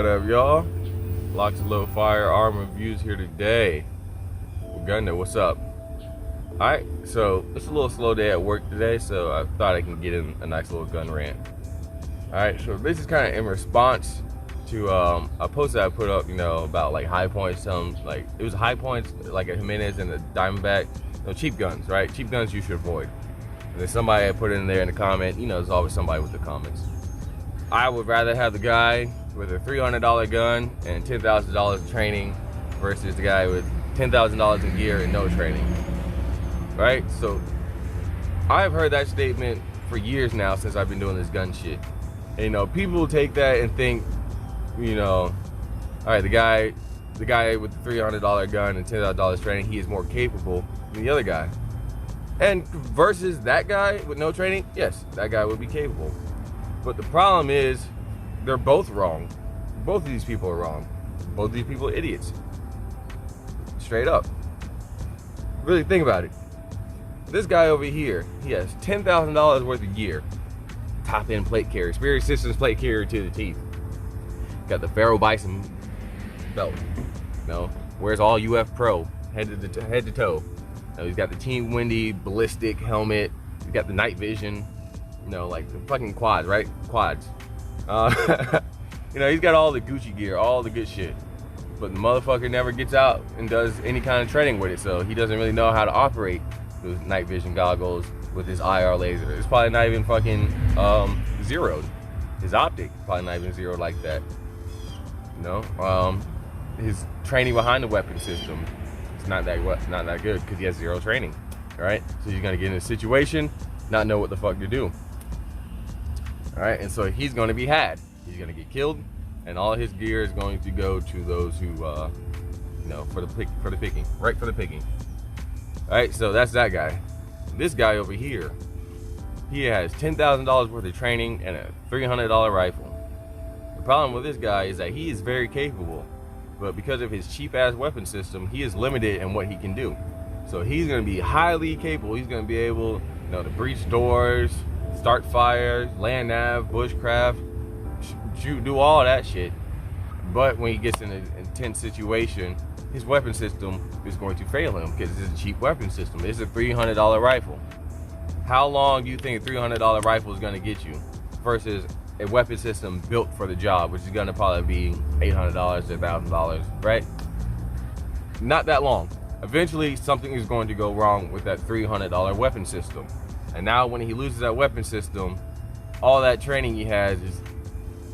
What up, y'all? Locked and Low Firearm Reviews here today. Gunner, what's up? Alright, so it's a little slow day at work today, so I thought I can get in a nice little gun rant. Alright, so this is kind of in response to a post that I put up, about like high points. Like it was high points, like a Jimenez and a Diamondback. Cheap guns, right? Cheap guns you should avoid. And then somebody had put it in there in the comment. There's always somebody with the comments. I would rather have the guy with a $300 gun and $10,000 in training versus the guy with $10,000 in gear and no training, right? So I've heard that statement for years now since I've been doing this gun shit. And people take that and think, all right, the guy with the $300 gun and $10,000 training, he is more capable than the other guy. And versus that guy with no training, yes, that guy would be capable. But the problem is, they're both wrong. Both of these people are wrong. Both of these people are idiots. Straight up. Really think about it. This guy over here, he has $10,000 worth of gear. Top-end plate carrier. Spirit Systems plate carrier to the teeth. Got the Faro Bison belt. Wears all UF Pro, head to toe. He's got the Team Wendy ballistic helmet. He's got the night vision. Like the fucking quads, right? Quads. He's got all the Gucci gear, all the good shit. But the motherfucker never gets out and does any kind of training with it, so he doesn't really know how to operate those night vision goggles with his IR laser. It's probably not even fucking zeroed. His optic probably not even zeroed like that. His training behind the weapon system, it's not that good because he has zero training, right? So he's gonna get in a situation, not know what the fuck to do. All right, and so he's gonna be had. He's gonna get killed, and all his gear is going to go to those who, for the picking. All right, so that's that guy. This guy over here, he has $10,000 worth of training and a $300 rifle. The problem with this guy is that he is very capable, but because of his cheap ass weapon system, he is limited in what he can do. So he's gonna be highly capable. He's gonna be able, to breach doors, start fires, land nav, bushcraft, shoot, do all that shit. But when he gets in an intense situation, his weapon system is going to fail him because it's a cheap weapon system. It's a $300 rifle. How long do you think a $300 rifle is going to get you versus a weapon system built for the job, which is going to probably be $800 to $1,000, right? Not that long. Eventually, something is going to go wrong with that $300 weapon system. And now when he loses that weapon system, all that training he has is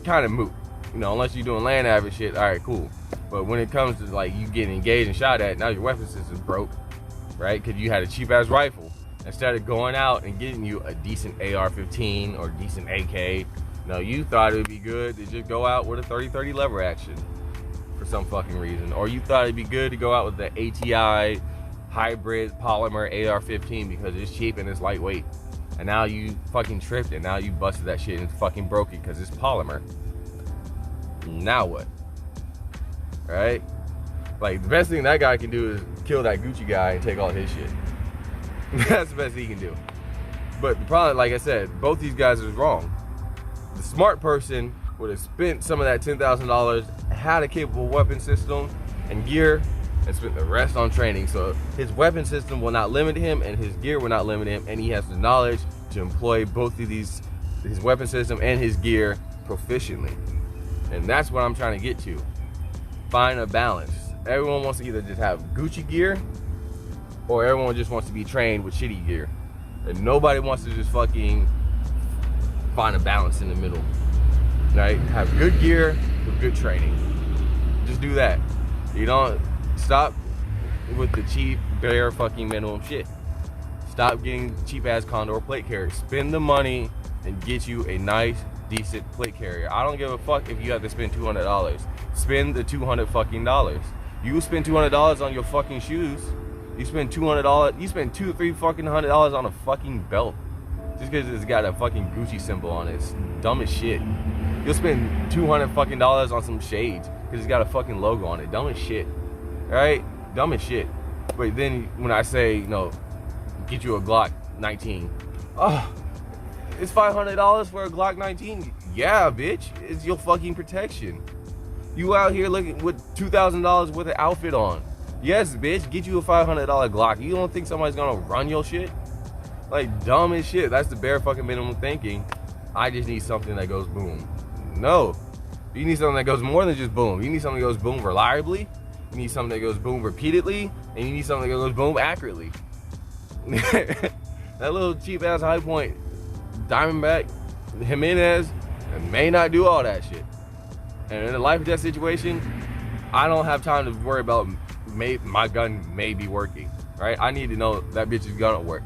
kind of moot. Unless you're doing land average shit, all right, cool. But when it comes to like you getting engaged and shot at, now your weapon system's broke, right? Because you had a cheap ass rifle. Instead of going out and getting you a decent AR-15 or decent AK, you thought it would be good to just go out with a 30-30 lever action for some fucking reason. Or you thought it'd be good to go out with the ATI hybrid polymer AR-15 because it's cheap and it's lightweight. And now you fucking tripped and now you busted that shit and fucking broke it because it's polymer. Now what? Right? Like, the best thing that guy can do is kill that Gucci guy and take all his shit. That's the best he can do. But the problem, like I said, both these guys is wrong. The smart person would have spent some of that $10,000, had a capable weapon system and gear, and spent the rest on training. So his weapon system will not limit him and his gear will not limit him, and he has the knowledge to employ both of these, his weapon system and his gear, proficiently. And that's what I'm trying to get to. Find a balance. Everyone wants to either just have Gucci gear or everyone just wants to be trained with shitty gear. And nobody wants to just fucking find a balance in the middle. Right? Have good gear with good training. Just do that. You don't stop with the cheap, bare fucking minimum shit. Stop getting cheap ass Condor plate carriers. Spend the money and get you a nice, decent plate carrier. I don't give a fuck if you have to spend $200. Spend the $200 fucking dollars. You spend $200 on your fucking shoes. You spend $200. You spend $200 or $300 fucking $100 on a fucking belt just because it's got a fucking Gucci symbol on it. It's dumb as shit. You'll spend $200 fucking dollars on some shades because it's got a fucking logo on it. Dumb as shit. All right? Dumb as shit. But then when I say, get you a Glock 19. Oh, it's $500 for a Glock 19. Yeah, bitch. It's your fucking protection. You out here looking with $2,000 worth of outfit on. Yes, bitch, get you a $500 Glock. You don't think somebody's gonna run your shit? Like, dumb as shit. That's the bare fucking minimum thinking. I just need something that goes boom. No. You need something that goes more than just boom. You need something that goes boom reliably. You need something that goes boom repeatedly. And you need something that goes boom accurately. That little cheap ass High Point Diamondback Jimenez may not do all that shit. And in a life or death situation, I don't have time to worry about my gun may be working, right? I need to know that bitch is gonna work.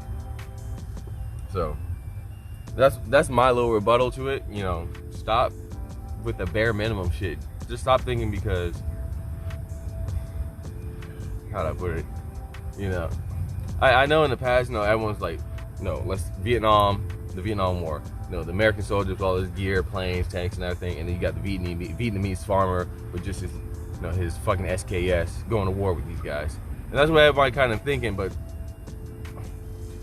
So that's my little rebuttal to it. You know, stop with the bare minimum shit. Just stop thinking because, how'd I put it? You know, I know in the past, you know, everyone's like, no, let's the Vietnam War. You know, the American soldiers with all this gear, planes, tanks, and everything, and then you got the Vietnamese farmer with just his, you know, his fucking SKS going to war with these guys. And that's what everybody kind of thinking, but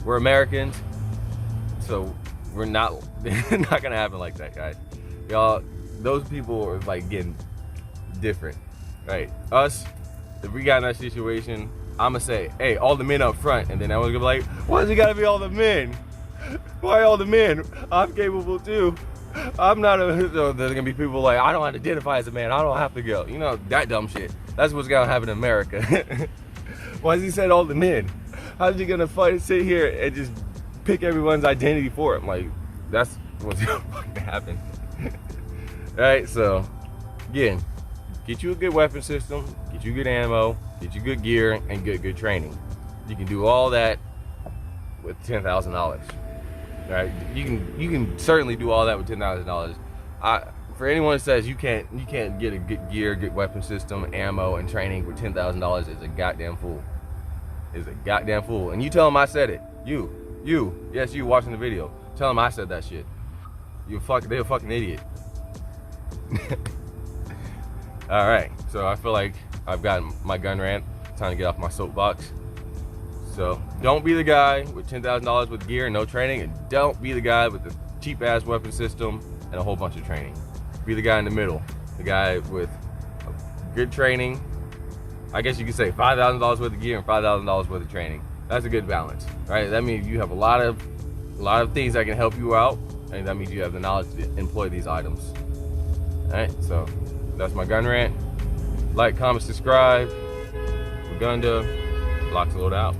we're Americans, so we're not gonna happen like that, guys. Y'all, those people are like getting different, right? Us, if we got in that situation, I'ma say, hey, all the men up front, and then everyone's gonna be like, why does it gotta be all the men? Why all the men? I'm capable too. I'm not a, so there's gonna be people like, I don't identify as a man, I don't have to go. You know, that dumb shit. That's what's gonna happen in America. Why does he say all the men? How's he gonna sit here and just pick everyone's identity for him? Like, that's what's gonna fucking happen. Alright, so, again, get you a good weapon system, get you good ammo, get you good gear, and good training. You can do all that with $10,000. Right? You can certainly do all that with $10,000. For anyone that says you can't get a good gear, good weapon system, ammo, and training for $10,000 is a goddamn fool. Is a goddamn fool. And you tell them I said it. Yes, you watching the video. Tell them I said that shit. They're a fucking idiot. All right, so I feel like I've gotten my gun rant. Time to get off my soapbox. So don't be the guy with $10,000 with gear and no training, and don't be the guy with the cheap ass weapon system and a whole bunch of training. Be the guy in the middle, the guy with good training. I guess you could say $5,000 worth of gear and $5,000 worth of training. That's a good balance, right? That means you have a lot of things that can help you out, and that means you have the knowledge to employ these items. All right, so that's my gun rant. Like, comment, subscribe. Uganda, Locked and Loaded out.